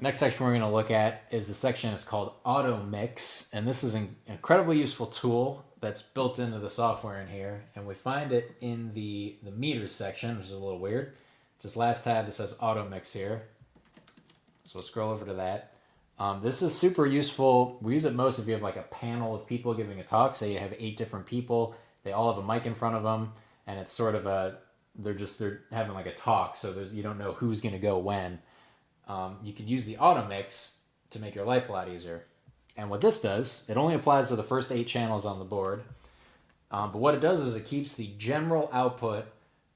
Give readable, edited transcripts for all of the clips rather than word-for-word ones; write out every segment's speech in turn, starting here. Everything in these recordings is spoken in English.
Next section we're going to look at is the section that's called Automix, and this is an incredibly useful tool that's built into the software in here, and we find it in the meters section, which is a little weird. It's this last tab that says Automix here, so we'll scroll over to that. This is super useful. We use it most if you have like a panel of people giving a talk. Say you have 8 different people, they all have a mic in front of them, and it's sort of they're having like a talk, so you don't know who's going to go when. You can use the Automix to make your life a lot easier. And what this does, it only applies to the first 8 channels on the board. But what it does is it keeps the general output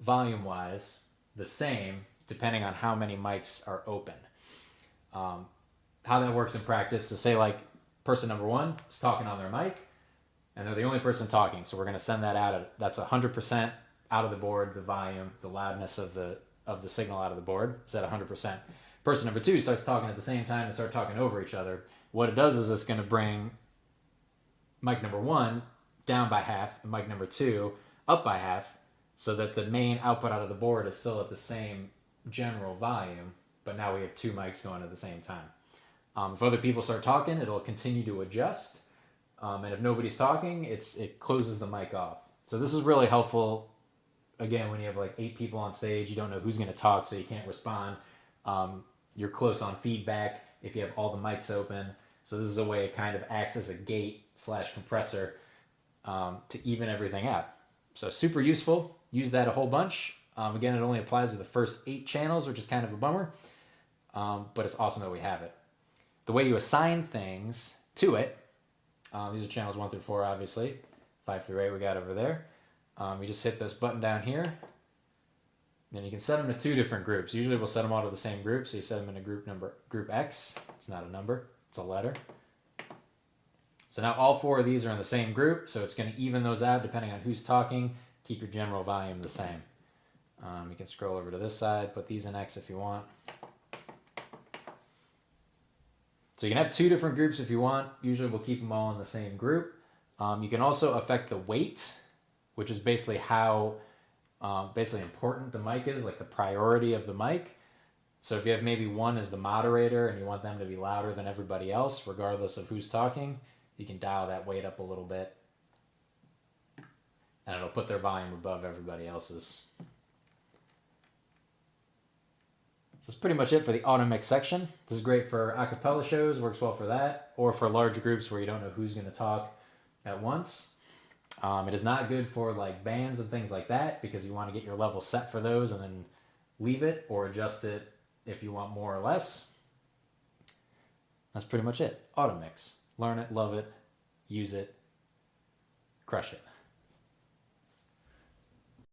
volume-wise the same depending on how many mics are open. How that works in practice, so say like person number 1 is talking on their mic, and they're the only person talking, so we're going to send that out. That's 100% out of the board, the volume, the loudness of the signal out of the board is at 100%. Person number 2 starts talking at the same time and start talking over each other. What it does is it's going to bring mic number 1 down by half and mic number 2 up by half, so that the main output out of the board is still at the same general volume, but now we have 2 mics going at the same time. If other people start talking, it'll continue to adjust, and if nobody's talking, it closes the mic off. So this is really helpful, again, when you have like 8 people on stage, you don't know who's going to talk, so you can't respond. You're close on feedback if you have all the mics open. So this is a way it kind of acts as a gate / compressor to even everything out. So super useful. Use that a whole bunch. Again, it only applies to the first 8 channels, which is kind of a bummer. But it's awesome that we have it. The way you assign things to it, these are channels 1 through 4, obviously. 5 through 8 we got over there. You just hit this button down here. Then you can set them to 2 different groups. Usually we'll set them all to the same group, so you set them in a group X. It's not a number, it's a letter. So now all 4 of these are in the same group, so it's going to even those out depending on who's talking. Keep your general volume the same. You can scroll over to this side, put these in X if you want. So you can have 2 different groups if you want. Usually we'll keep them all in the same group. You can also affect the weight, which is basically how basically important the mic is, like the priority of the mic. So if you have maybe one as the moderator and you want them to be louder than everybody else, regardless of who's talking, you can dial that weight up a little bit, and it'll put their volume above everybody else's. That's pretty much it for the Automix section. This is great for a cappella shows, works well for that, or for large groups where you don't know who's going to talk at once. It is not good for like bands and things like that, because you want to get your level set for those and then leave it or adjust it if you want more or less. That's pretty much it. Automix. Learn it, love it, use it, crush it.